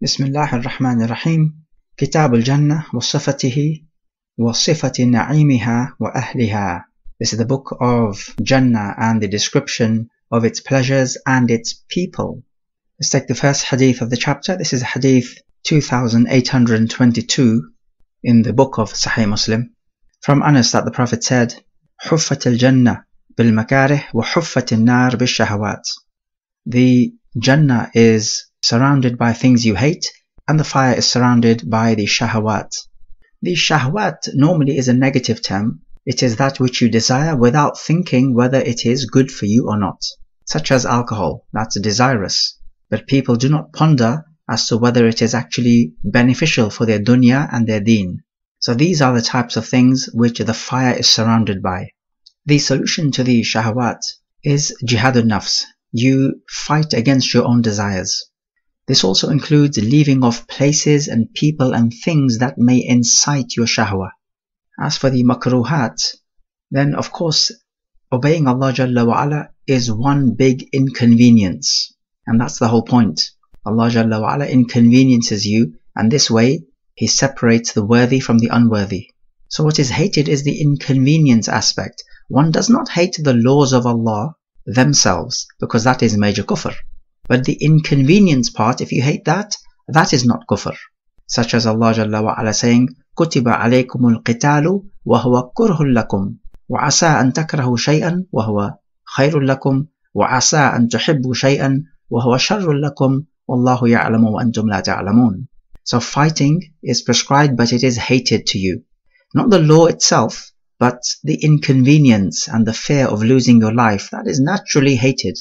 بسم الله الرحمن الرحيم. كتاب الجنة وصفته وصفة نعيمها وأهلها. This is the book of Jannah and the description of its pleasures and its people. Let's take the first hadith of the chapter. This is hadith 2822 in the book of Sahih Muslim. From Anas that the Prophet said, حُفَّتِ الْجَنَّةِ بِالْمَكَارِهِ وَحُفَّتِ النَّارِ بِالشَّهَوَاتِ. The Jannah is surrounded by things you hate, and the fire is surrounded by the shahawat. The shahawat normally is a negative term. It is that which you desire without thinking whether it is good for you or not, such as alcohol. That's desirous, but people do not ponder as to whether it is actually beneficial for their dunya and their deen. So these are the types of things which the fire is surrounded by. The solution to the shahawat is jihadun nafs. You fight against your own desires. This also includes leaving off places and people and things that may incite your shahwa. As for the makruhat, then of course obeying Allah Jalla wa Ala is one big inconvenience, and that's the whole point. Allah Jalla wa Ala inconveniences you, and this way He separates the worthy from the unworthy. So what is hated is the inconvenience aspect. One does not hate the laws of Allah themselves, because that is major kufr. But the inconvenience part, if you hate that, that is not kufr. Such as Allah Jalla wa Ala saying, كُتِبَ عَلَيْكُمُ الْقِتَالُ وَهُوَ كُرْهٌ لَكُمْ وَعَسَىٰ أَن تَكْرَهُ شَيْئًا وَهُوَ خَيْرٌ لَكُمْ وَعَسَىٰ أَن تُحِبُّوا شَيْئًا وَهُوَ شَرٌّ لَكُمْ وَاللَّهُ يَعْلَمُ وَأَنْتُمْ لَا تَعْلَمُونَ. So fighting is prescribed, but it is hated to you. Not the law itself, but the inconvenience and the fear of losing your life, that is naturally hated.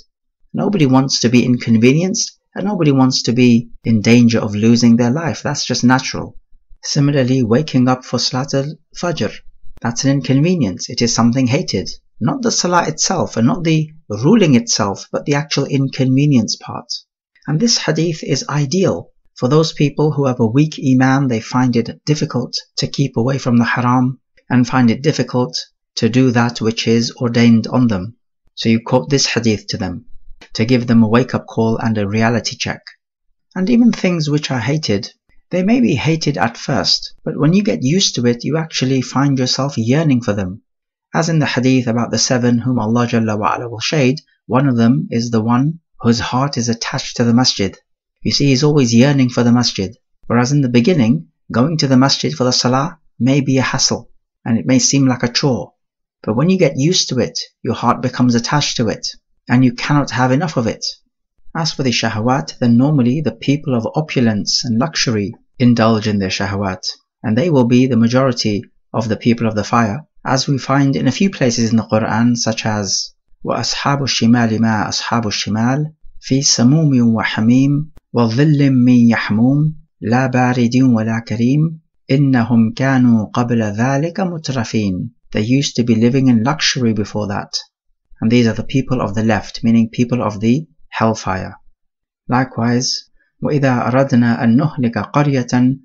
Nobody wants to be inconvenienced, and nobody wants to be in danger of losing their life. That's just natural. Similarly, waking up for Salat al-Fajr, that's an inconvenience. It is something hated. Not the Salah itself, and not the ruling itself, but the actual inconvenience part. And this hadith is ideal for those people who have a weak iman. They find it difficult to keep away from the haram, and find it difficult to do that which is ordained on them. So you quote this hadith to them, to give them a wake-up call and a reality check. And even things which are hated, they may be hated at first, but when you get used to it, you actually find yourself yearning for them. As in the hadith about the 7 whom Allah Jalla wa Ala will shade, one of them is the one whose heart is attached to the masjid. You see, he's always yearning for the masjid. Whereas in the beginning, going to the masjid for the salah may be a hassle, and it may seem like a chore. But when you get used to it, your heart becomes attached to it, and you cannot have enough of it. As for the shahawat, then normally the people of opulence and luxury indulge in their shahawat, and they will be the majority of the people of the fire, as we find in a few places in the Quran, such as وَأَصْحَابُ الشِّمَالِ مَا أَصْحَابُ الشِّمَالِ فِي سَمُومٍ وَحَمِيمٍ وَظِلٍّ مِّن يَحْمُومٍ لَا بَارِدٍ وَلَا كَرِيمٍ إِنَّهُمْ كَانُوا قَبْلَ ذَلِكَ مُتْرَفِينَ. They used to be living in luxury before that. And these are the people of the left, meaning people of the hellfire. Likewise, وَإِذَا أَرَدْنَا أَن نُهْلِكَ قَرْيَةً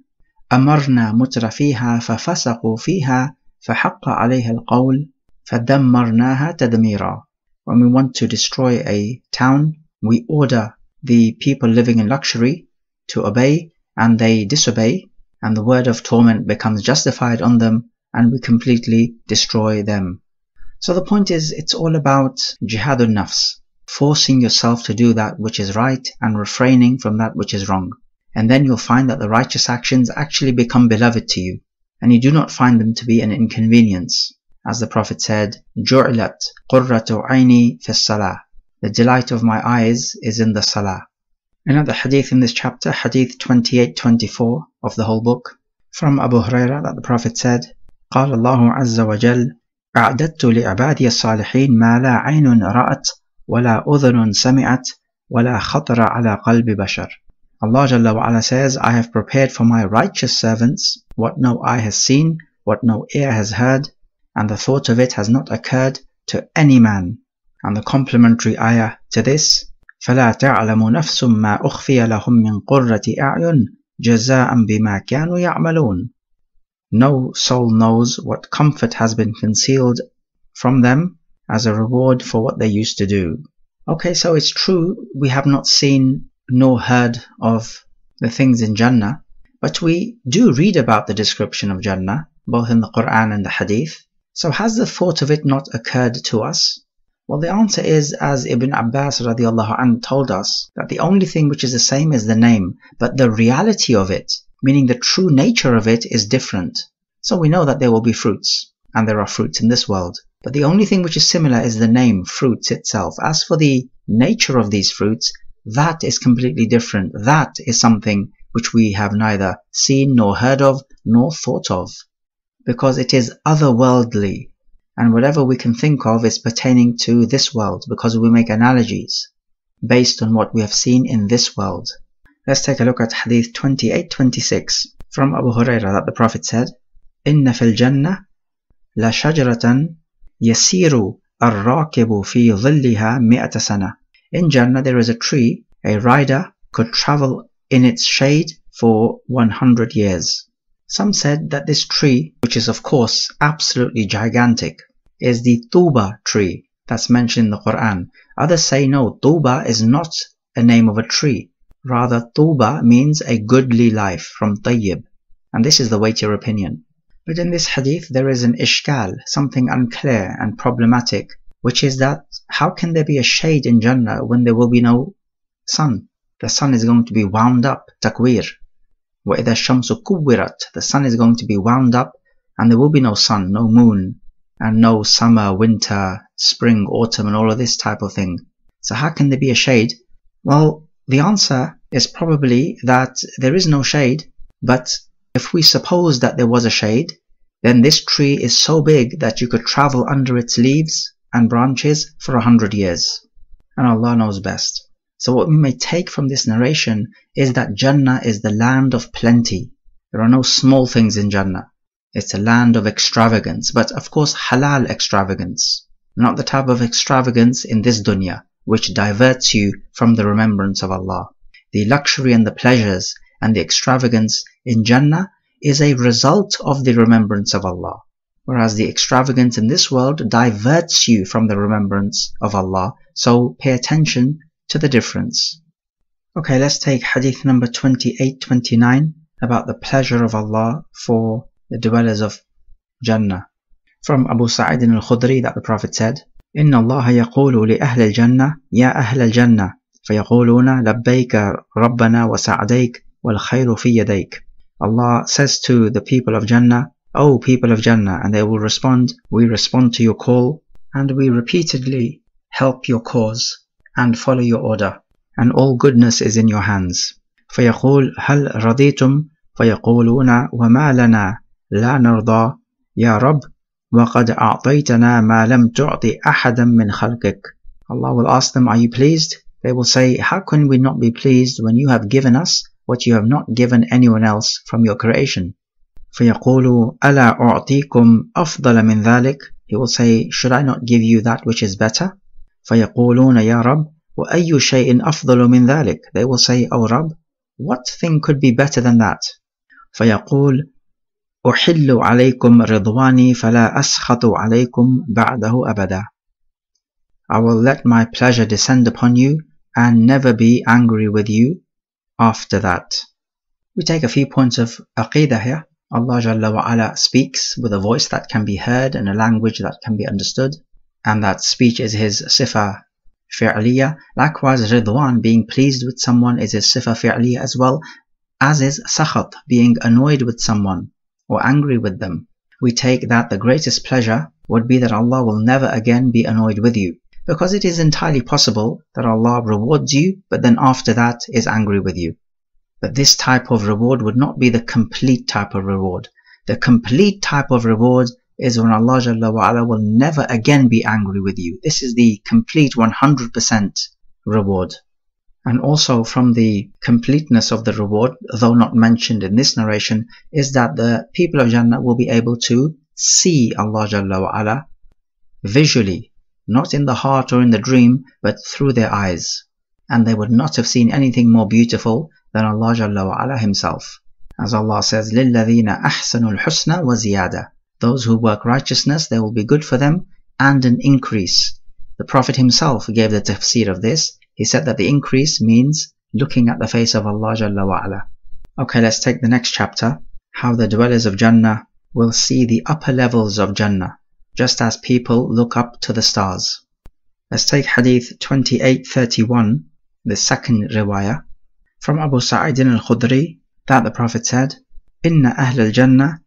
أَمَرْنَا مُتْرَفِيهَا فَفَسَقُوا فِيهَا فَحَقَّ عَلَيْهَا الْقَوْلُ فَدَمَّرْنَاهَا تَدْمِيرًا. When we want to destroy a town, we order the people living in luxury to obey, and they disobey, and the word of torment becomes justified on them, and we completely destroy them. So the point is, it's all about jihadun nafs, forcing yourself to do that which is right and refraining from that which is wrong. And then you'll find that the righteous actions actually become beloved to you, and you do not find them to be an inconvenience. As the Prophet said, جُعِلَتْ قُرَّةُ عَيْنِي فِي الصَّلَاةِ. The delight of my eyes is in the salah. Another hadith in this chapter, hadith 2824 of the whole book, from Abu Hurairah that the Prophet said, قال الله عز وجل أعددت لعبادي الصالحين ما لا عين رأت ولا أذن سمعت ولا خطر على قلب بشر. Allah Jalla wa Ala says, I have prepared for my righteous servants what no eye has seen, what no ear has heard, and the thought of it has not occurred to any man. And the complementary ayah to this, فَلَا تَعْلَمُ نَفْسٌ مَا أُخْفِيَ لَهُم مِّن قُرَّةِ أَعْيُنٍ جَزَاءً بِمَا كَانُوا يَعْمَلُونَ. No soul knows what comfort has been concealed from them as a reward for what they used to do. Okay, so it's true, we have not seen nor heard of the things in Jannah, but we do read about the description of Jannah, both in the Quran and the Hadith. So has the thought of it not occurred to us? Well, the answer is, as Ibn Abbas radiallahu anhu told us, that the only thing which is the same is the name, but the reality of it, meaning the true nature of it, is different. So we know that there will be fruits, and there are fruits in this world. But the only thing which is similar is the name, fruits itself. As for the nature of these fruits, that is completely different. That is something which we have neither seen nor heard of nor thought of, because it is otherworldly, and whatever we can think of is pertaining to this world, because we make analogies based on what we have seen in this world. Let's take a look at Hadith 2826 from Abu Hurairah, that the Prophet said, "Inna fil Jannah la shajaratan yasiru ar-rakibu fi dhilliha mi'ata sana." In Jannah there is a tree, a rider could travel in its shade for 100 years. Some said that this tree, which is of course absolutely gigantic, is the Tuba tree that's mentioned in the Quran. Others say no, Tuba is not a name of a tree. Rather, Tuba means a goodly life, from Tayyib. And this is the weightier opinion. But in this hadith there is an ishkal, something unclear and problematic, which is that how can there be a shade in Jannah when there will be no sun? The sun is going to be wound up, takwir. وَإِذَا الشَّمْسُ كُوِّرَتْ, the sun is going to be wound up, and there will be no sun, no moon, and no summer, winter, spring, autumn, and all of this type of thing. So how can there be a shade? Well, the answer is probably that there is no shade, but if we suppose that there was a shade, then this tree is so big that you could travel under its leaves and branches for 100 years. And Allah knows best. So what we may take from this narration is that Jannah is the land of plenty. There are no small things in Jannah. It's a land of extravagance, but of course halal extravagance, not the type of extravagance in this dunya, which diverts you from the remembrance of Allah. The luxury and the pleasures and the extravagance in Jannah is a result of the remembrance of Allah, whereas the extravagance in this world diverts you from the remembrance of Allah. So pay attention to the difference. Okay, let's take hadith number 2829 about the pleasure of Allah for the dwellers of Jannah. From Abu Sa'id al-Khudri, that the Prophet said, إن الله يقول لأهل الجنة يا أهل الجنة فيقولون لبيك ربنا وسعديك والخير في يديك. Allah says to the people of Jannah, O people of Jannah, and they will respond, we respond to your call, and we repeatedly help your cause and follow your order, and all goodness is in your hands. فيقول هل رضيتم فيقولون وما لنا لا نرضى يا رب وقد أعطيتنا ما لم تعطي أحدا من خلقك. Allah will ask them, are you pleased? They will say, how can we not be pleased when you have given us what you have not given anyone else from your creation? فيقول ألا أعطيكم أفضل من ذلك. He will say, should I not give you that which is better? فيقولون يا رب وأي شيء أفضل من ذلك. They will say, O Rabb, what thing could be better than that? فيقول أحل عليكم رضواني فلا أسخط عليكم بعده أبدا. I will let my pleasure descend upon you and never be angry with you after that. We take a few points of aqidah here. Allah Jalla wa Ala speaks with a voice that can be heard and a language that can be understood, and that speech is his sifa fi'liya. Likewise, Ridwan, being pleased with someone, is his sifa fi'liya as well, as is sakhat, being annoyed with someone or angry with them. We take that the greatest pleasure would be that Allah will never again be annoyed with you, because it is entirely possible that Allah rewards you but then after that is angry with you. But this type of reward would not be the complete type of reward. The complete type of reward is when Allah Jalla wa Ala will never again be angry with you. This is the complete 100% reward. And also from the completeness of the reward, though not mentioned in this narration, is that the people of Jannah will be able to see Allah Jalla wa Ala visually, not in the heart or in the dream, but through their eyes. And they would not have seen anything more beautiful than Allah Jalla wa Ala himself. As Allah says, لِلَّذِينَ أَحْسَنُوا الْحُسْنَى وَزِيَادَةً. Those who work righteousness, there will be good for them and an increase. The Prophet himself gave the tafsir of this. He said that the increase means looking at the face of Allah Jalla wa Ala. Okay, let's take the next chapter, how the dwellers of Jannah will see the upper levels of Jannah, just as people look up to the stars. Let's take Hadith 2831, the second riwayah, from Abu Sa'id al-Khudri, that the Prophet said, إِنَّ أَهْلَ الْجَنَّةِ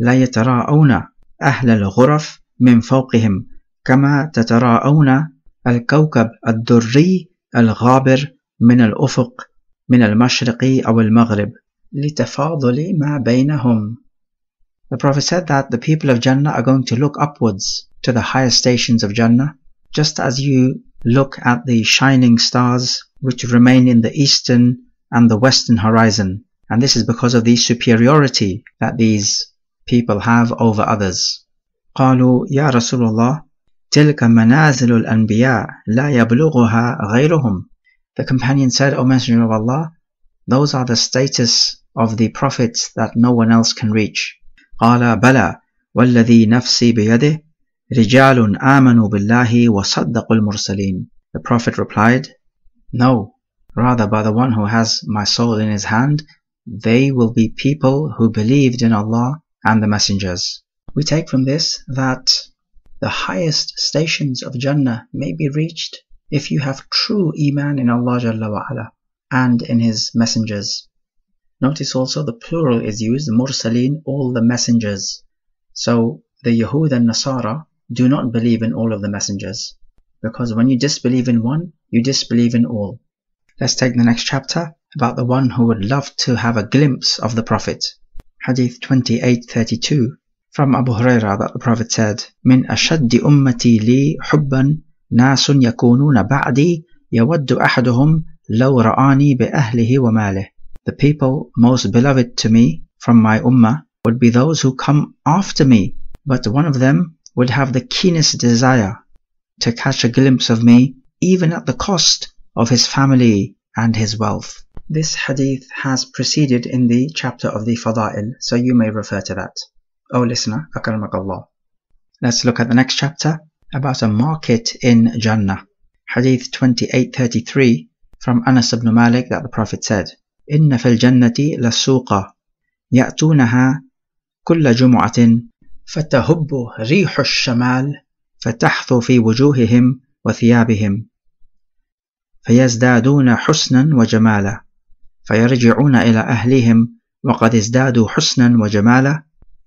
لَا يَتَرَاءَوْنَ أَهْلَ الْغُرَفِ مِنْ فَوْقِهِمْ كَمَا تَتَرَاءَوْنَ الْكَوْكَبَ الدُّرِّيِّ الْغَابِرِ مِنَ الْأُفُقِ مِنَ الْمَشْرِقِ أَوْ الْمَغْرِبِ لِتَفَاضُلِ مَا بَيْنَهُمْ. The Prophet said that the people of Jannah are going to look upwards to the higher stations of Jannah, just as you look at the shining stars which remain in the eastern and the western horizon. And this is because of the superiority that these people have over others. قالوا يا رسول الله تلك منازل الأنبياء لا يبلغها غيرهم. The companion said, O Messenger of Allah, those are the status of the prophets that no one else can reach. قال بلى والذي نفسي بيده رجال آمنوا بالله وصدقوا المرسلين. The Prophet replied, no, rather by the one who has my soul in his hand, they will be people who believed in Allah and the messengers. We take from this that the highest stations of Jannah may be reached if you have true Iman in Allah Jalla wa Ala and in His messengers. Notice also the plural is used, Mursaleen, all the messengers. So the Yahud and Nasara do not believe in all of the messengers, because when you disbelieve in one, you disbelieve in all. Let's take the next chapter about the one who would love to have a glimpse of the Prophet. Hadith 2832, from Abu Hurairah, that the Prophet said, من أشد أمتي لي حبا ناس يكونون بعدي يود أحدهم لو رآني بأهله وماله. The people most beloved to me from my ummah would be those who come after me, but one of them would have the keenest desire to catch a glimpse of me, even at the cost of his family and his wealth. This hadith has preceded in the chapter of the Fada'il, so you may refer to that. O listener, akramakallah. Let's look at the next chapter about a market in Jannah. Hadith 2833, from Anas ibn Malik, that the Prophet said, إن في الجنة لسوقا يأتونها كل جمعة فتهب ريح الشمال فتحثو في وجوههم وثيابهم فيزدادون حسنا وجمالا فيرجعون إلى أهلهم وقد ازدادوا حسنا وجمالا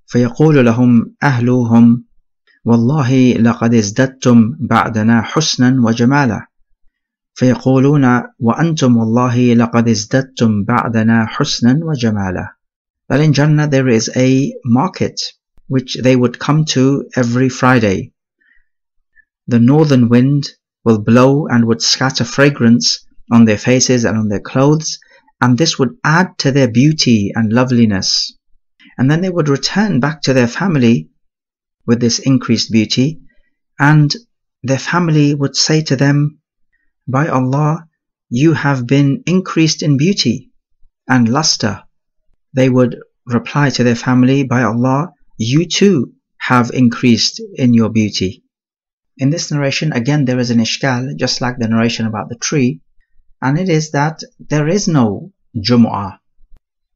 فيقول لهم أهلهم والله لقد ازددتم بعدنا حسنا وجمالا فيقولون وأنتم والله لقد ازددتم بعدنا حسنا وجمالا. That in Jannah there is a market which they would come to every Friday. The northern wind will blow and would scatter fragrance on their faces and on their clothes, and this would add to their beauty and loveliness. And then they would return back to their family with this increased beauty, and their family would say to them, by Allah, you have been increased in beauty and luster. They would reply to their family, by Allah, you too have increased in your beauty. In this narration, again, there is an ishkal, just like the narration about the tree, and it is that there is no Jumu'ah,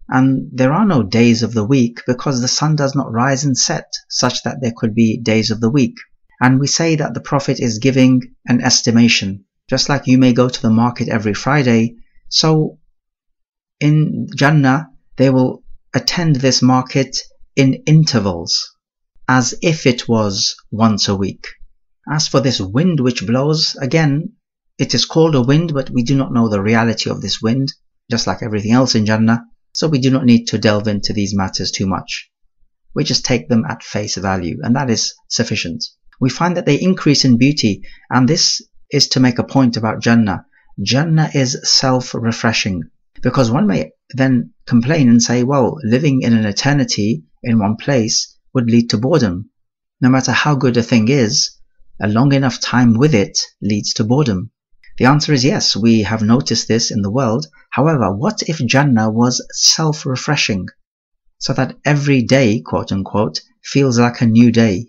and there are no days of the week, because the sun does not rise and set such that there could be days of the week. And we say that the Prophet is giving an estimation. Just like you may go to the market every Friday, so in Jannah they will attend this market in intervals, as if it was once a week. As for this wind which blows, again, it is called a wind, but we do not know the reality of this wind, just like everything else in Jannah, so we do not need to delve into these matters too much. We just take them at face value, and that is sufficient. We find that they increase in beauty, and this is to make a point about Jannah. Jannah is self-refreshing, because one may then complain and say, well, living in an eternity in one place would lead to boredom. No matter how good a thing is, a long enough time with it leads to boredom. The answer is yes, we have noticed this in the world. However, what if Jannah was self-refreshing, so that every day, quote unquote, feels like a new day,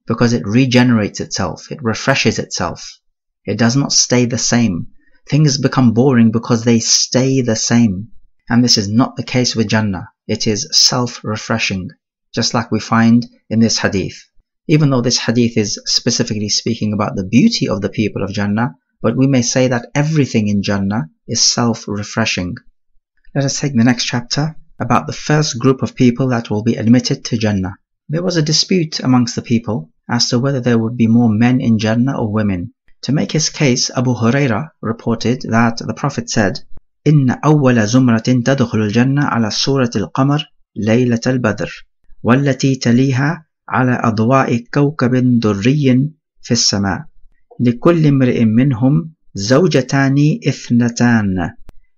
because it regenerates itself, it refreshes itself. It does not stay the same. things become boring because they stay the same. And this is not the case with Jannah. It is self-refreshing, just like we find in this hadith. Even though this hadith is specifically speaking about the beauty of the people of Jannah, but we may say that everything in Jannah is self-refreshing. Let us take the next chapter about the first group of people that will be admitted to Jannah. There was a dispute amongst the people as to whether there would be more men in Jannah or women. To make his case, Abu Hurairah reported that the Prophet said, إن أول زمرة تدخل الجنة على صورة القمر ليلة البدر والتي تليها على أضواء كوكب دري في السماء لكل امرئ منهم زوجتان اثنتان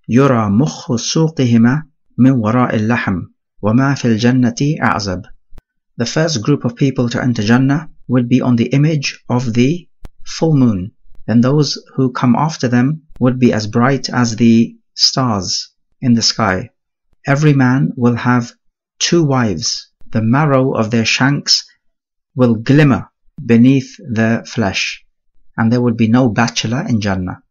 يرى مخ سوقهما من وراء اللحم وما في الجنة أعزب. The first group of people to enter Jannah would be on the image of the full moon. Then those who come after them would be as bright as the stars in the sky. Every man will have 2 wives. The marrow of their shanks will glimmer beneath the flesh, and there would be no bachelor in Jannah.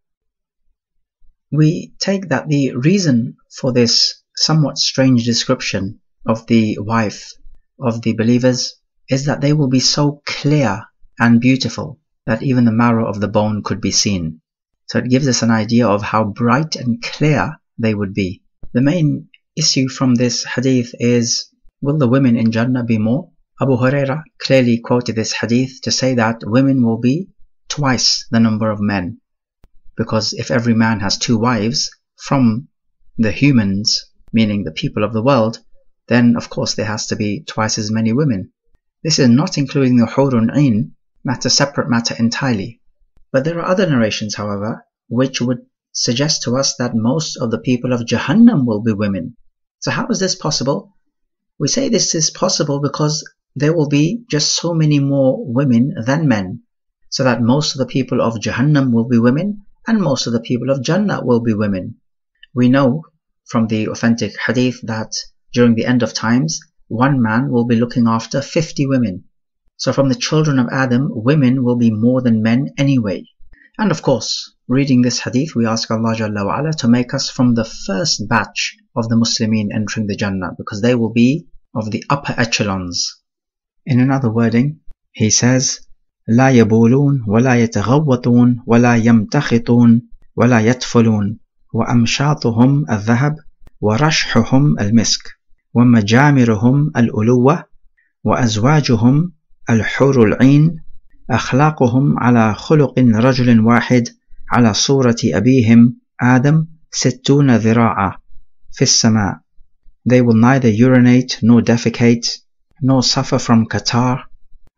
We take that the reason for this somewhat strange description of the wife of the believers is that they will be so clear and beautiful that even the marrow of the bone could be seen. So it gives us an idea of how bright and clear they would be. The main issue from this hadith is, will the women in Jannah be more? Abu Hurairah clearly quoted this hadith to say that women will be twice the number of men. Because if every man has 2 wives from the humans, meaning the people of the world, then of course there has to be twice as many women. This is not including the hurun 'ain, that's a separate matter entirely. But there are other narrations, however, which would suggest to us that most of the people of Jahannam will be women. So how is this possible? We say this is possible because there will be just so many more women than men, so that most of the people of Jahannam will be women and most of the people of Jannah will be women. We know from the authentic hadith that during the end of times, 1 man will be looking after 50 women. So from the children of Adam, women will be more than men anyway. And of course, reading this hadith, we ask Allah Jalla wa Ala to make us from the first batch of the Muslimin entering the Jannah, because they will be of the upper echelons. In another wording, he says, لا يبولون ولا يتغوطون ولا يمتخطون ولا يتفلون وأمشاطهم الذهب ورشحهم المسك ومجامرهم الألوة وأزواجهم الحور العين أخلاقهم على خلق رجل واحد على صورة أبيهم آدم 60 ذراعا في السماء. They will neither urinate nor defecate, nor suffer from catarrh,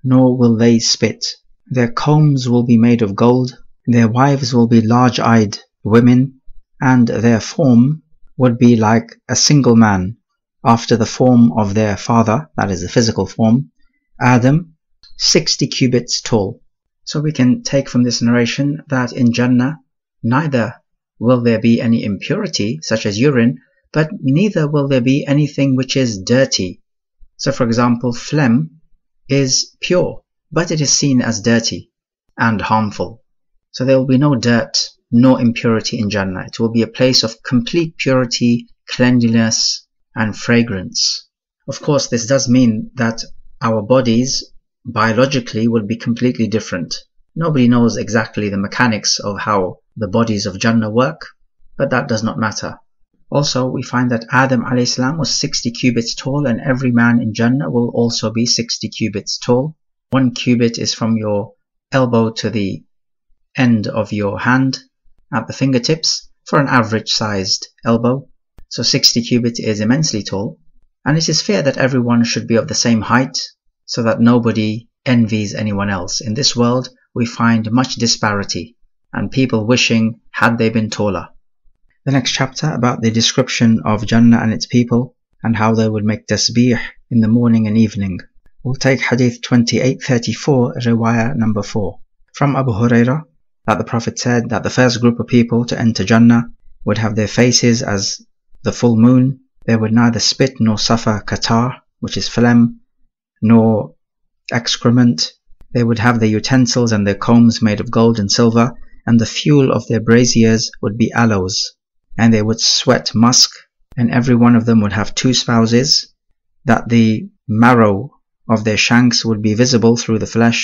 nor will they spit. Their combs will be made of gold, their wives will be large-eyed women, and their form would be like a single man, after the form of their father, that is the physical form, Adam, 60 cubits tall. So we can take from this narration that in Jannah, neither will there be any impurity, such as urine, but neither will there be anything which is dirty. So for example, phlegm is pure, but it is seen as dirty and harmful. So there will be no dirt, no impurity in Jannah. It will be a place of complete purity, cleanliness, and fragrance. Of course, this does mean that our bodies biologically will be completely different. Nobody knows exactly the mechanics of how the bodies of Jannah work, but that does not matter. Also, we find that Adam a.s. was 60 cubits tall, and every man in Jannah will also be 60 cubits tall. 1 cubit is from your elbow to the end of your hand at the fingertips for an average sized elbow. So 60 cubits is immensely tall, and it is fair that everyone should be of the same height so that nobody envies anyone else. In this world, we find much disparity and people wishing had they been taller. The next chapter about the description of Jannah and its people and how they would make tasbih in the morning and evening. We'll take Hadith 2834, Riwayah number 4. From Abu Hurairah, that the Prophet said that the first group of people to enter Jannah would have their faces as the full moon. They would neither spit nor suffer catarrh, which is phlegm, nor excrement. They would have their utensils and their combs made of gold and silver, and the fuel of their braziers would be aloes, and they would sweat musk, and every one of them would have 2 spouses, that the marrow of their shanks would be visible through the flesh.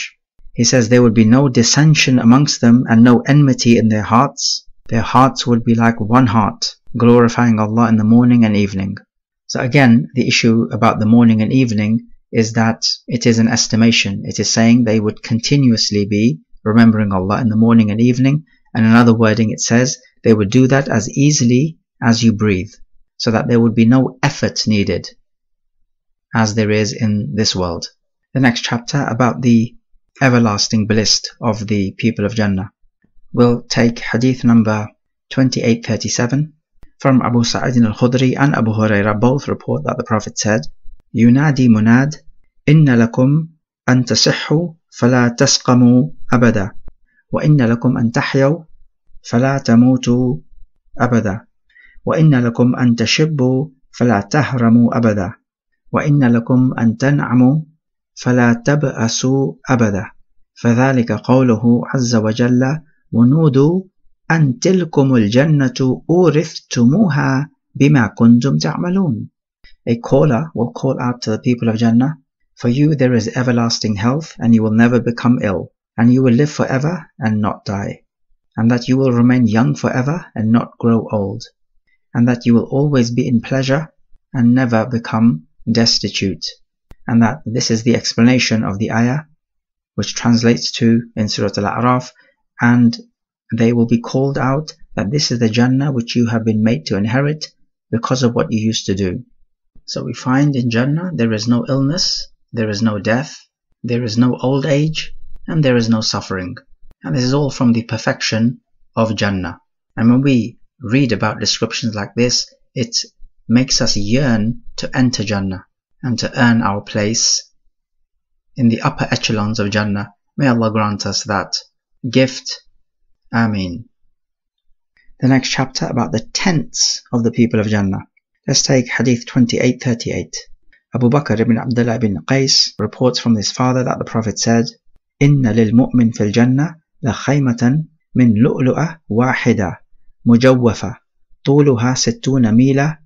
He says there would be no dissension amongst them and no enmity in their hearts. Their hearts would be like one heart, glorifying Allah in the morning and evening. So again, the issue about the morning and evening is that it is an estimation. It is saying they would continuously be remembering Allah in the morning and evening, and another wording it says they would do that as easily as you breathe, so that there would be no effort needed as there is in this world. The next chapter about the everlasting bliss of the people of Jannah. We'll take hadith number 2837 from Abu Sa'id al-Khudri and Abu Hurairah. Both report that the Prophet said, ينادي مناد إن لكم أن تصحوا فلا تسقموا أبدا وإن لكم أن تحيوا فلا تموتوا أبدا وإن لكم أن تشبوا فلا تهرموا أبدا وإن لكم أن تنعموا فلا تبأسوا أبدا فذلك قوله عز وجل ونودوا أن تلكم الجنة أورثتموها بما كنتم تعملون. A caller will call out to the people of Jannah, for you there is everlasting health, and you will never become ill, and you will live forever and not die, and that you will remain young forever and not grow old, and that you will always be in pleasure and never become destitute. And that this is the explanation of the ayah, which translates to in Surah Al-A'raf, and they will be called out that this is the Jannah which you have been made to inherit because of what you used to do. So we find in Jannah there is no illness, there is no death, there is no old age, and there is no suffering. And this is all from the perfection of Jannah. And when we read about descriptions like this, it makes us yearn to enter Jannah and to earn our place in the upper echelons of Jannah. May Allah grant us that gift. Ameen. The next chapter about the tents of the people of Jannah. Let's take Hadith 2838. Abu Bakr ibn Abdullah ibn Qais reports from his father that the Prophet said, إن للمؤمن في الجنة لخيمة من لؤلؤة واحدة مجوفة طولها 60 ميلا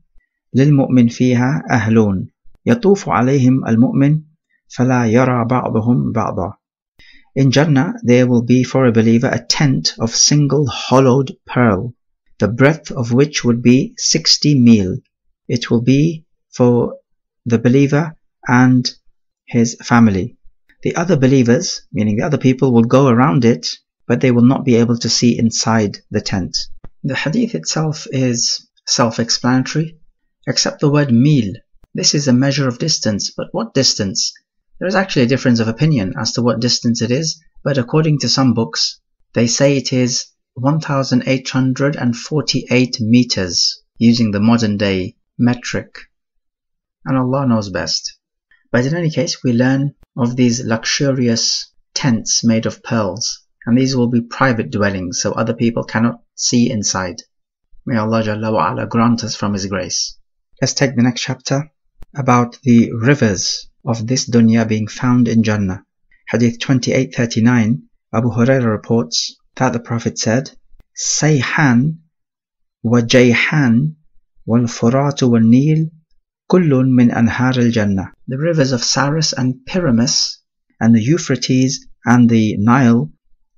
للمؤمن فيها أهلون يطوف عليهم المؤمن فلا يرى بعضهم بعضا. In Jannah there will be for a believer a tent of single hollowed pearl, the breadth of which would be 60 mil. It will be for the believer and his family. The other believers, meaning the other people, will go around it, but they will not be able to see inside the tent. The hadith itself is self-explanatory, except the word mil. This is a measure of distance, but what distance? There is actually a difference of opinion as to what distance it is, but according to some books, they say it is 1,848 meters, using the modern day metric. And Allah knows best. But in any case, we learn of these luxurious tents made of pearls, and these will be private dwellings, so other people cannot see inside. May Allah Jalla wa Ala grant us from His grace. Let's take the next chapter about the rivers of this dunya being found in Jannah. Hadith 2839, Abu Hurairah reports that the Prophet said, Sayhan wa Jayhan wal Furat wal Nil kullun min anhar al-Jannah. The rivers of Saras and Pyramus and the Euphrates and the Nile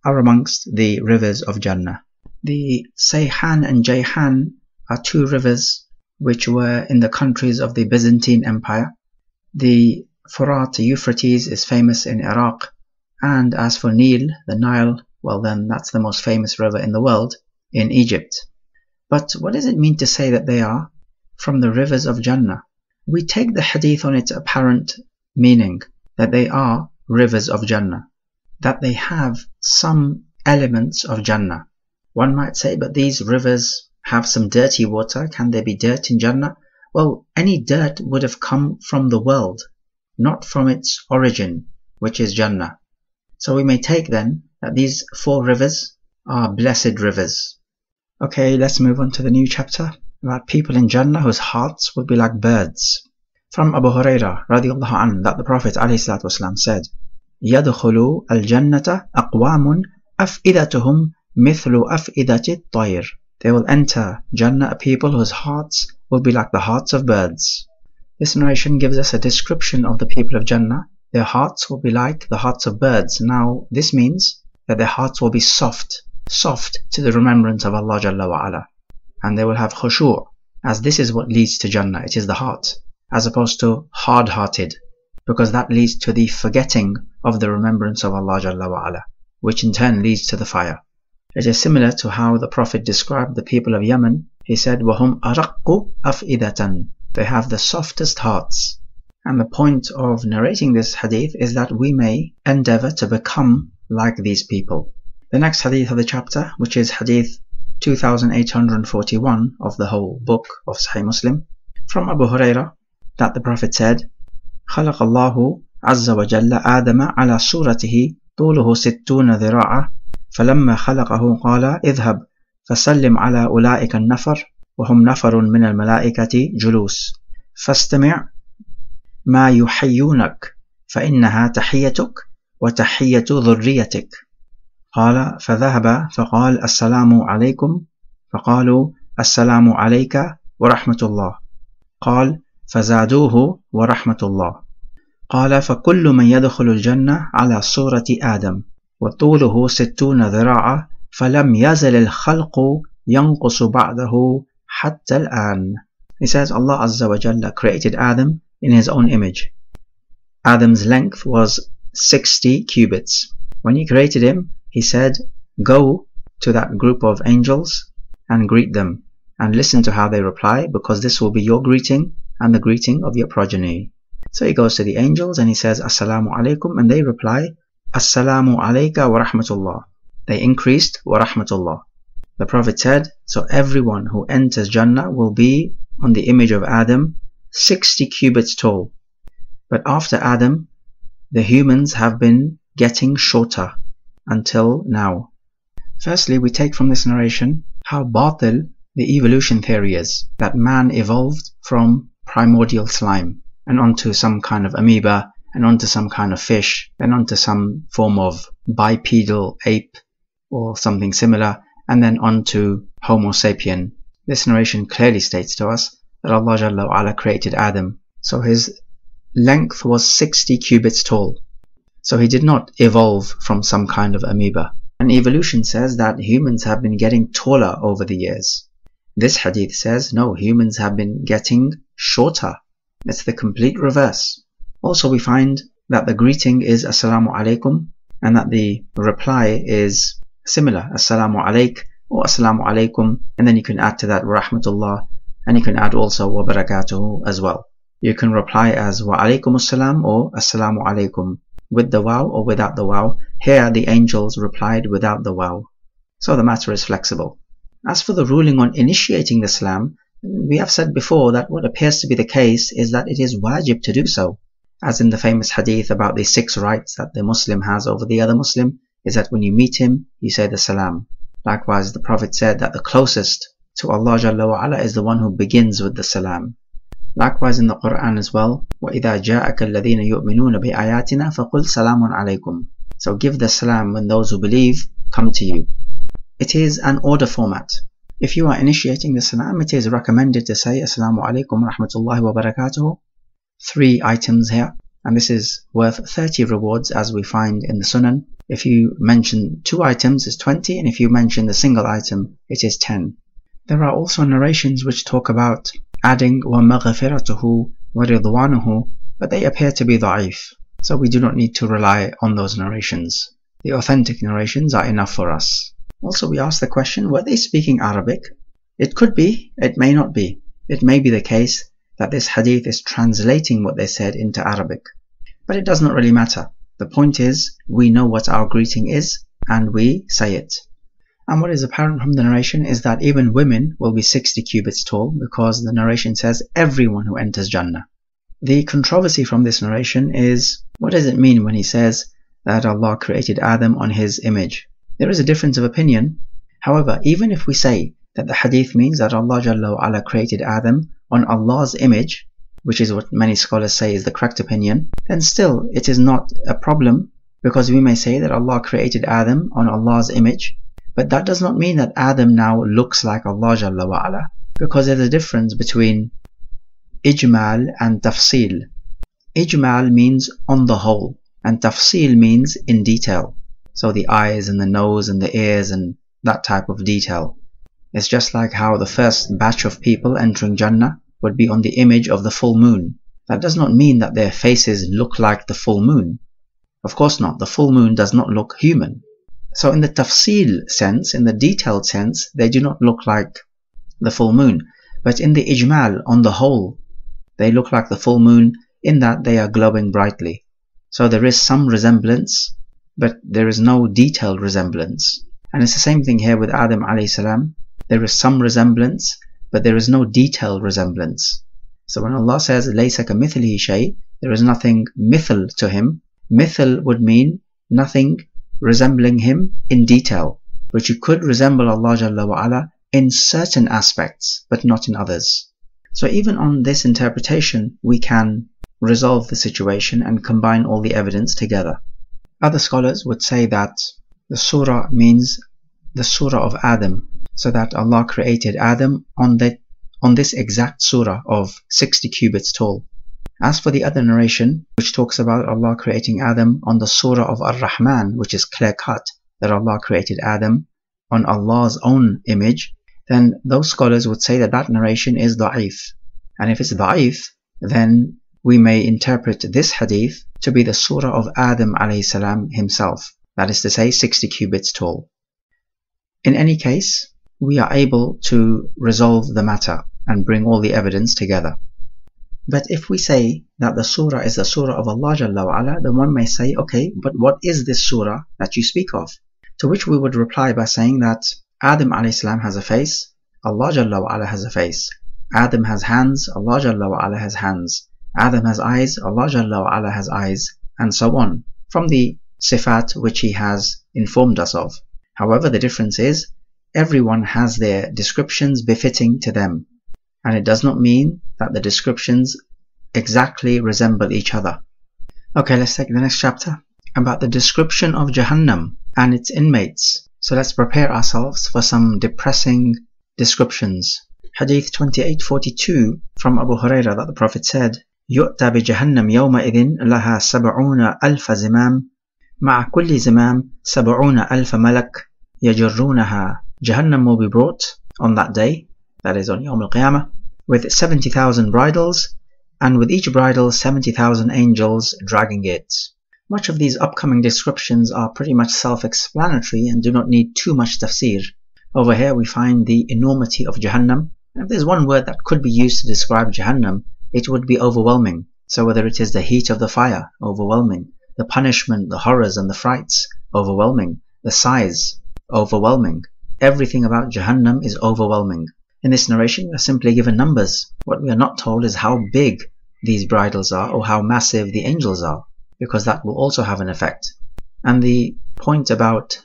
are amongst the rivers of Jannah. The Sayhan and Jayhan are 2 rivers which were in the countries of the Byzantine Empire. The Furat, the Euphrates, is famous in Iraq, and as for Nil, the Nile, well then that's the most famous river in the world, in Egypt. But what does it mean to say that they are from the rivers of Jannah? We take the hadith on its apparent meaning, that they are rivers of Jannah, that they have some elements of Jannah. One might say, but these rivers have some dirty water. Can there be dirt in Jannah? Well, any dirt would have come from the world, not from its origin, which is Jannah. So we may take then that these 4 rivers are blessed rivers. Okay, let's move on to the new chapter about people in Jannah whose hearts would be like birds. From Abu Hurairah radiallahu anhu that the Prophet ﷺ said, يَدْخُلُ الْجَنَّةَ أَقْوَامٌ أَفْئِدَتُهُمْ مثل أفئدة الطير. They will enter Jannah a people whose hearts will be like the hearts of birds. This narration gives us a description of the people of Jannah. Their hearts will be like the hearts of birds. Now this means that their hearts will be soft to the remembrance of Allah Jalla wa Ala. And they will have khushu', as this is what leads to Jannah. It is the heart, as opposed to hard-hearted, because that leads to the forgetting of the remembrance of Allah Jalla wa Ala, which in turn leads to the fire. It is similar to how the Prophet described the people of Yemen. He said, وَهُمْ أَرَقُّ أَفْئِدَةً. They have the softest hearts. And the point of narrating this hadith is that we may endeavor to become like these people. The next hadith of the chapter, which is hadith 2841 of the whole book of Sahih Muslim, from Abu Hurairah, that the Prophet said, خلق الله عز وجل آدم على صورته طوله 60 ذراعا فلما خلقه قال اذهب فسلم على أولئك النفر وهم نفر من الملائكة جلوس فاستمع ما يحيونك فإنها تحيتك وتحية ذريتك. قال فذهب فقال السلام عليكم فقالوا السلام عليك ورحمة الله. قال فزادوه ورحمة الله. قال فكل من يدخل الجنة على صورة آدم وطوله 60 ذراعا فلم يزل الخلق ينقص بعده حتى الآن. He says Allah Azza wa Jalla created Adam in his own image. Adam's length was 60 cubits. When he created him, he said, go to that group of angels and greet them and listen to how they reply, because this will be your greeting and the greeting of your progeny. So he goes to the angels and he says, Assalamu alaikum, and they reply, Assalamu alayka wa rahmatullah. They increased wa rahmatullah. The Prophet said, so everyone who enters Jannah will be on the image of Adam, 60 cubits tall. But after Adam, the humans have been getting shorter until now. Firstly, we take from this narration how batil the evolution theory is, that man evolved from primordial slime and onto some kind of amoeba and onto some kind of fish and onto some form of bipedal ape or something similar, and then onto Homo sapien. This narration clearly states to us that Allah Jalla wa Ala created Adam, so his length was 60 cubits tall. So he did not evolve from some kind of amoeba. And evolution says that humans have been getting taller over the years. This hadith says, no, humans have been getting shorter. It's the complete reverse. Also, we find that the greeting is Assalamu alaikum, and that the reply is similar, Assalamu alaik or Assalamu alaikum, and then you can add to that wa rahmatullah, and you can add also wa barakatuhu as well. You can reply as wa alaikum assalam or Assalamu alaikum, with the waw or without the waw. Here the angels replied without the waw. So the matter is flexible. As for the ruling on initiating the salam, we have said before that what appears to be the case is that it is wajib to do so. As in the famous hadith about the 6 rights that the Muslim has over the other Muslim, is that when you meet him, you say the salam. Likewise, the Prophet said that the closest to Allah Jalla wa Ala is the one who begins with the salam. Likewise in the Quran as well, وَإِذَا جَاءَكَ الَّذِينَ يُؤْمِنُونَ بِآيَاتِنَا فَقُلْ سَلَامٌ عَلَيْكُمْ. So give the salam when those who believe come to you. It is an order format. If you are initiating the salam, it is recommended to say Assalamu alaikum wa rahmatullahi wa barakatuhu. 3 items here, and this is worth 30 rewards as we find in the Sunan. If you mention 2 items, it's 20, and if you mention the single item, it is 10. There are also narrations which talk about adding wa maghfiratuhu wa ridwanuhu, but they appear to be da'if, so we do not need to rely on those narrations. The authentic narrations are enough for us. Also, we ask the question, were they speaking Arabic? It could be, it may not be. It may be the case that this hadith is translating what they said into Arabic, but it does not really matter. The point is, we know what our greeting is, and we say it. And what is apparent from the narration is that even women will be 60 cubits tall, because the narration says everyone who enters Jannah. The controversy from this narration is, what does it mean when he says that Allah created Adam on his image? There is a difference of opinion. However, even if we say that the hadith means that Allah Jalla wa Ala created Adam on Allah's image, which is what many scholars say is the correct opinion, then still it is not a problem, because we may say that Allah created Adam on Allah's image, But that does not mean that Adam now looks like Allah Jalla wa Ala, because there's a difference between ijmal and tafsil. Ijmal means on the whole, and tafsil means in detail. So the eyes and the nose and the ears and that type of detail. It's just like how the first batch of people entering Jannah would be on the image of the full moon. That does not mean that their faces look like the full moon. Of course not. The full moon does not look human. So in the tafsil sense, in the detailed sense, they do not look like the full moon. But in the ijmal, on the whole, they look like the full moon in that they are glowing brightly. So there is some resemblance, but there is no detailed resemblance. And it's the same thing here with Adam alayhi salam. There is some resemblance, but there is no detailed resemblance. So when Allah says, لَيْسَ كَمِثْلِهِ شَيْءٍ, there is nothing mithl to him. Mithl would mean nothing resembling him in detail, but you could resemble Allah Jalla wa Ala in certain aspects, but not in others. So even on this interpretation, we can resolve the situation and combine all the evidence together. Other scholars would say that the surah means the surah of Adam, so that Allah created Adam on this exact surah of 60 cubits tall. As for the other narration, which talks about Allah creating Adam on the surah of Ar-Rahman, which is clear-cut, that Allah created Adam on Allah's own image, then those scholars would say that that narration is da'if. And if it's da'if, then we may interpret this hadith to be the surah of Adam alayhi salam himself, that is to say 60 cubits tall. In any case, we are able to resolve the matter and bring all the evidence together. But if we say that the surah is the surah of Allah Jalla wa Ala, then one may say, okay, but what is this surah that you speak of? To which we would reply by saying that Adam alayhi salam has a face, Allah Jalla wa Ala has a face. Adam has hands, Allah Jalla wa Ala has hands. Adam has eyes, Allah Jalla wa Ala has eyes, and so on, from the sifat which He has informed us of. However, the difference is, everyone has their descriptions befitting to them, and it does not mean that the descriptions exactly resemble each other. Okay, let's take the next chapter about the description of Jahannam and its inmates. So let's prepare ourselves for some depressing descriptions. Hadith 2842 from Abu Hurairah, that the Prophet said, يُؤْتَى بِجَهَنَّمْ يَوْمَئِذٍ لَهَا 70,000 زِمَامٍ مَعَ كُلِّ زِمَامٍ 70,000 مَلَكٍ يَجُرُّونَهَا. Jahannam will be brought on that day, that is on Yawm al-Qiyamah, with 70,000 bridles, and with each bridle 70,000 angels dragging it. Much of these upcoming descriptions are pretty much self-explanatory and do not need too much tafsir. Over here we find the enormity of Jahannam, and if there's one word that could be used to describe Jahannam, it would be overwhelming. So whether it is the heat of the fire, overwhelming, the punishment, the horrors and the frights, overwhelming, the size, overwhelming. Everything about Jahannam is overwhelming. In this narration we are simply given numbers. What we are not told is how big these bridles are or how massive the angels are, because that will also have an effect. And the point about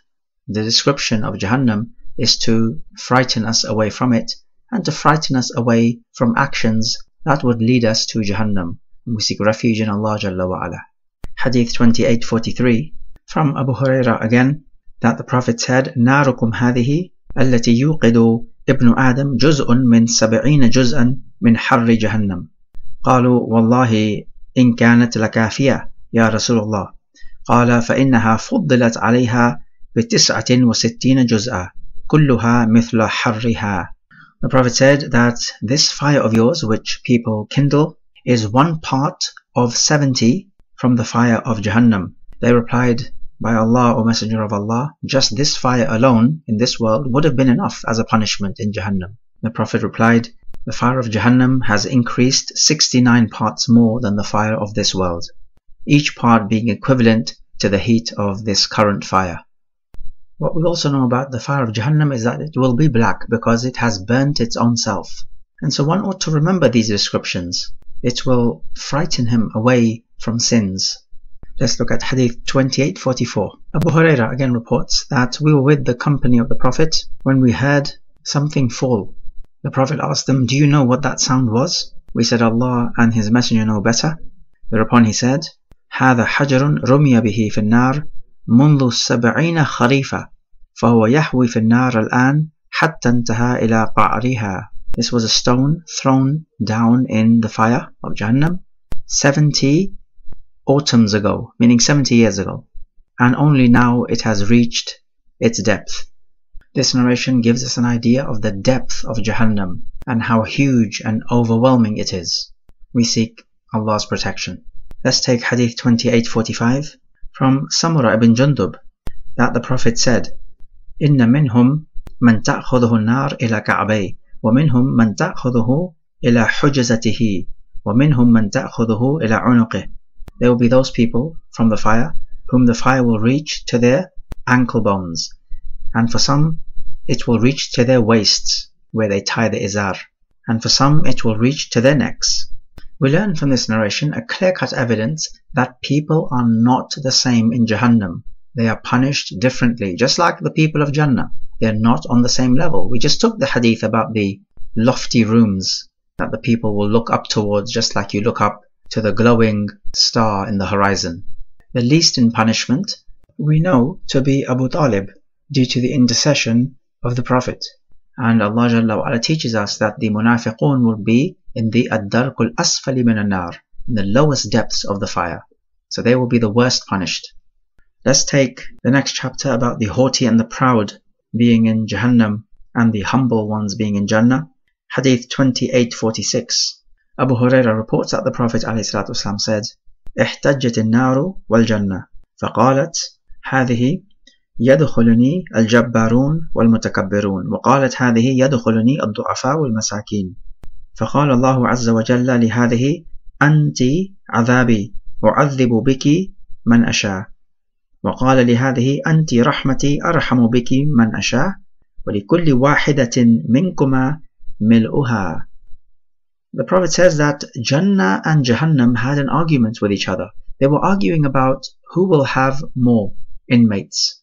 the description of Jahannam is to frighten us away from it, and to frighten us away from actions that would lead us to Jahannam. We seek refuge in Allah Jalla wa Ala. Hadith 2843 from Abu Hurairah again, that the Prophet said, ناركم هذه التي يوقد ابن آدم جزء من 70 جزءا من حر جهنم. قالوا والله إن كانت لكافية يا رسول الله. قال فإنها فضلت عليها ب69 جزءا كلها مثل حرها. The Prophet said that this fire of yours which people kindle is 1 part of 70 from the fire of Jahannam. They replied, by Allah, O Messenger of Allah, just this fire alone in this world would have been enough as a punishment in Jahannam. The Prophet replied, the fire of Jahannam has increased 69 parts more than the fire of this world, each part being equivalent to the heat of this current fire. What we also know about the fire of Jahannam is that it will be black because it has burnt its own self. And so one ought to remember these descriptions. It will frighten him away from sins. Let's look at Hadith 2844. Abu Hurairah again reports that we were with the company of the Prophet when we heard something fall. The Prophet asked them, do you know what that sound was? We said, Allah and His Messenger know better. Thereupon he said, هذا حجر رمي به في النار منذ 70 خريفا. فهو يهوي في النار الآن حتى انتهى إلى قعرها. This was a stone thrown down in the fire of Jahannam 70 autumns ago, meaning 70 years ago, and only now it has reached its depth. This narration gives us an idea of the depth of Jahannam and how huge and overwhelming it is. We seek Allah's protection. Let's take Hadith 2845 from Samura ibn Jundub, that the Prophet said, إِنَّ مِنْهُمْ مَنْ تَأْخُذُهُ النَّارِ إِلَى كَعْبَيْهِ وَمِنْهُمْ مَنْ تَأْخُذُهُ إِلَى حُجَزَتِهِ وَمِنْهُمْ مَنْ تَأْخُذُهُ إِلَى عُنُقِهِ. There will be those people from the fire whom the fire will reach to their ankle bones, and for some it will reach to their waists where they tie the izar, and for some it will reach to their necks. We learn from this narration a clear-cut evidence that people are not the same in Jahannam. They are punished differently, just like the people of Jannah. They are not on the same level. We just took the hadith about the lofty rooms that the people will look up towards, just like you look up to the glowing star in the horizon. The least in punishment we know to be Abu Talib, due to the intercession of the Prophet. And Allah Jalla wa Ala teaches us that the munafiqun will be in the ad-darkul asfali min an-nar, in the lowest depths of the fire. So they will be the worst punished. Let's take the next chapter about the haughty and the proud being in Jahannam and the humble ones being in Jannah. Hadith 2846. Abu Hurairah reports that the Prophet ﷺ said, احتجت النار والجنة فقالت هذه يدخلني الجبارون والمتكبرون وقالت هذه يدخلني الضعفاء والمساكين فقال الله عز وجل لهذه أنت عذابي أعذب بك من أشاء وقال لهذه أنت رحمتي أرحم بك من أشاء ولكل واحدة منكما ملؤها. The Prophet says that Jannah and Jahannam had an argument with each other. They were arguing about who will have more inmates.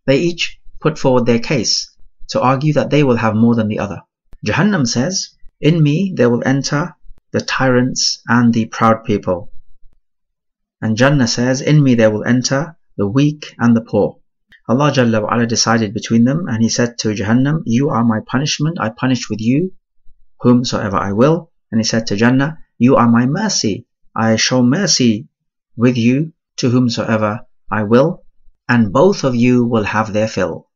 They each put forward their case to argue that they will have more than the other. Jahannam says, in me there will enter the tyrants and the proud people. And Jannah says, in me there will enter the weak and the poor. Allah Jalla wa Ala decided between them, and He said to Jahannam, you are my punishment, I punish with you whomsoever I will. And He said to Jannah, you are my mercy, I show mercy with you to whomsoever I will, and both of you will have their fill.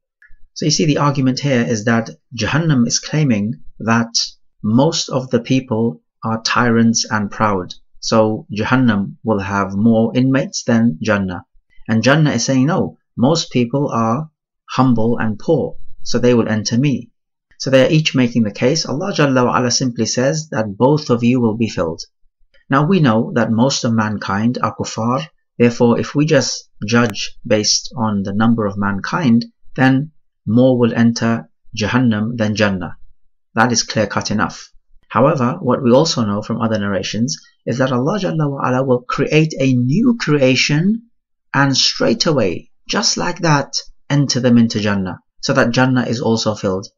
So you see, the argument here is that Jahannam is claiming that most of the people are tyrants and proud. So Jahannam will have more inmates than Jannah. And Jannah is saying, no, most people are humble and poor, so they will enter me. So they are each making the case. Allah Jalla wa Ala simply says that both of you will be filled. Now we know that most of mankind are kuffar. Therefore, if we just judge based on the number of mankind, then more will enter Jahannam than Jannah. That is clear-cut enough. However, what we also know from other narrations is that Allah Jalla wa Ala will create a new creation and straight away, just like that, enter them into Jannah, so that Jannah is also filled.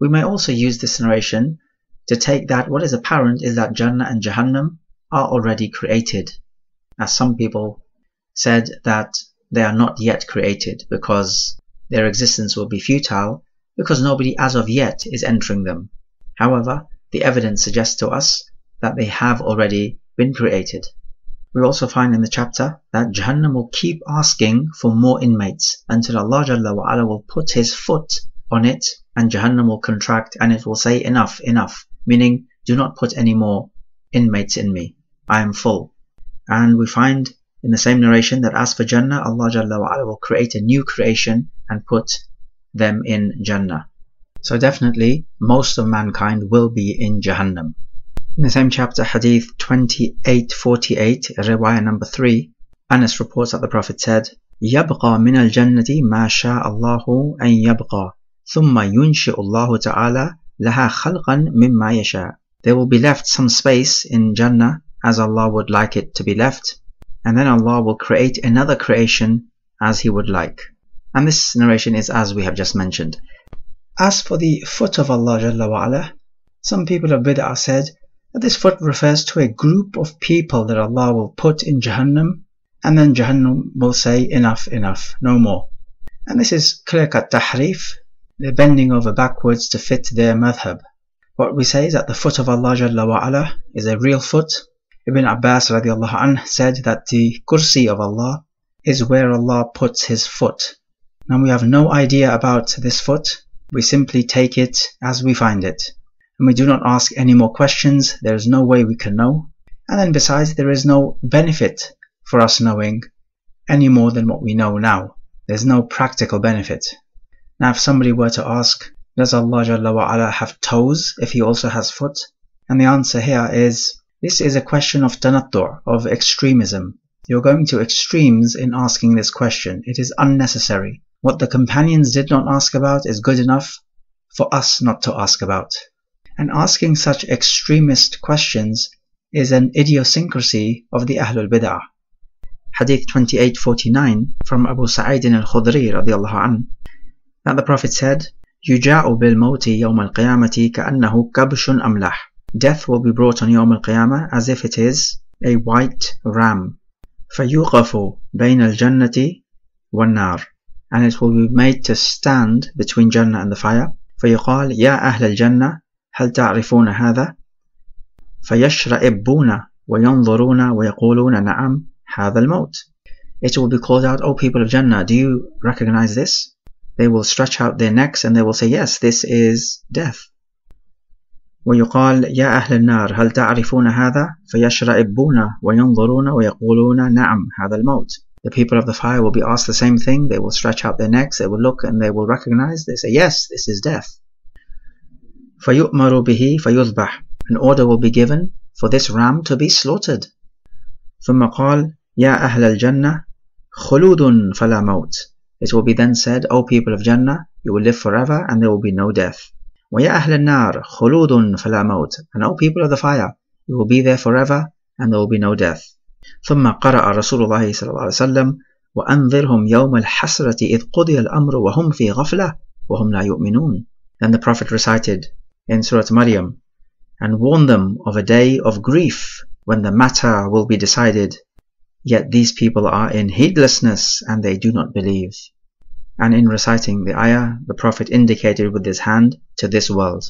We may also use this narration to take that what is apparent is that Jannah and Jahannam are already created, as some people said that they are not yet created because their existence will be futile because nobody as of yet is entering them. However, the evidence suggests to us that they have already been created. We also find in the chapter that Jahannam will keep asking for more inmates until Allah Jalla wa Ala will put His foot on it and Jahannam will contract and it will say enough, enough, meaning do not put any more inmates in me, I am full. And we find in the same narration that as for Jannah, Allah Jalla wa Ala will create a new creation and put them in Jannah. So definitely most of mankind will be in Jahannam. In the same chapter, Hadith 2848, riwayah number 3, Anas reports that the Prophet said, يَبْقَى مِنَ الْجَنَّةِ مَا شَاءَ اللَّهُ أَن يَبْقَى ثُمَّ يُنْشِئُ اللَّهُ تَعَالَى لَهَا خَلْقًا مِمَّا يَشَاءُ. There will be left some space in Jannah as Allah would like it to be left, and then Allah will create another creation as He would like. And this narration is as we have just mentioned. As for the foot of Allah Jalla wa Ala, some people of bid'ah said that this foot refers to a group of people that Allah will put in Jahannam, and then Jahannam will say enough, enough, no more. And this is clear-cut tahrif. They're bending over backwards to fit their madhab. What we say is that the foot of Allah Jalla wa Ala is a real foot. Ibn Abbas radiallahu anh said that the kursi of Allah is where Allah puts his foot. Now we have no idea about this foot. We simply take it as we find it. And we do not ask any more questions. There is no way we can know. And then besides, there is no benefit for us knowing any more than what we know now. There's no practical benefit. Now if somebody were to ask, does Allah Jalla wa Ala have toes if he also has foot? And the answer here is, this is a question of tanattu', of extremism. You're going to extremes in asking this question. It is unnecessary. What the companions did not ask about is good enough for us not to ask about. And asking such extremist questions is an idiosyncrasy of the Ahlul Bid'ah. Hadith 2849 from Abu Sa'id al-Khudri radiallahu anh, that the Prophet said, يُجَاءُ بِالْمَوْتِ يَوْمَ الْقِيَامَةِ كَأَنَّهُ كَبْشٌ أَمْلَحٌ. Death will be brought on Yawm al-Qiyamah as if it is a white ram. فَيُوقَفُ بَيْنَ الْجَنَّةِ وَالنَّارِ. And it will be made to stand between Jannah and the fire. فَيُقَالْ يَا أَهْلَ الْجَنَّةِ هَلْ تَعْرِفُونَ هَذَا؟ فَيَشْرَئِبُّونَ وَيَنْظُرُونَ وَيَقُولُونَ نَعَمْ هَذَا الْمَوْتِ. It will be called out, O people of Jannah, do you recognize this? They will stretch out their necks and they will say, yes, this is death. ويقال يا أهل النار هل تعرفون هذا؟ فيشرئبون وينظرون ويقولون نعم هذا الموت. The people of the fire will be asked the same thing. They will stretch out their necks, they will look and they will recognize. They say, yes, this is death. فيؤمر به فيذبح. An order will be given for this ram to be slaughtered. ثم قال يا أهل الجنة خلود فلا موت. It will be then said, O people of Jannah, you will live forever and there will be no death. وَيَا أَهْلَ النَّارِ خُلُودٌ فَلَا مَوْتٍ. And O people of the fire, you will be there forever and there will be no death. ثم قرأ رسول الله صلى الله عليه وسلم وأنذرهم يوم الحسرة إذ قضي الأمر وهم في غفلة وهم لا يؤمنون. Then the Prophet recited in Surah Maryam, and warn them of a day of grief when the matter will be decided, yet these people are in heedlessness and they do not believe. And in reciting the ayah, the Prophet indicated with his hand to this world.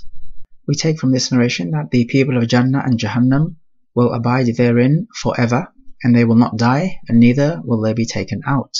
We take from this narration that the people of Jannah and Jahannam will abide therein forever, and they will not die, and neither will they be taken out.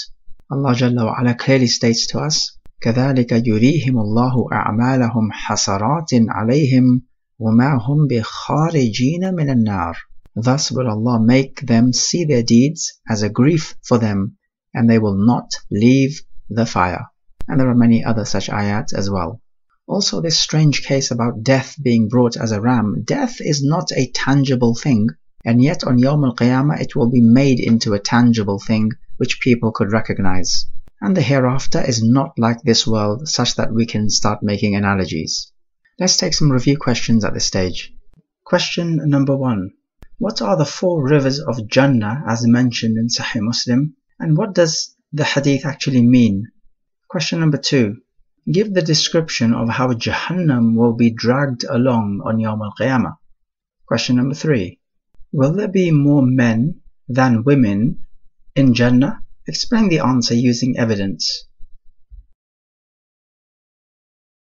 Allah Jalla wa Ala clearly states to us, كَذَلِكَ يُرِيهِمُ اللَّهُ أَعْمَالَهُمْ حَسَرَاتٍ عَلَيْهِمْ وَمَا هُمْ بِخَارِجِينَ مِنَ النَّارِ. Thus will Allah make them see their deeds as a grief for them, and they will not leave the fire. And there are many other such ayats as well. Also this strange case about death being brought as a ram. Death is not a tangible thing, and yet on Yawm al-Qiyamah it will be made into a tangible thing which people could recognize. And the hereafter is not like this world, such that we can start making analogies. Let's take some review questions at this stage. Question number 1. What are the 4 rivers of Jannah as mentioned in Sahih Muslim, and what does the hadith actually mean? Question number 2. Give the description of how Jahannam will be dragged along on Yawm al-Qiyamah. Question number 3. Will there be more men than women in Jannah? Explain the answer using evidence.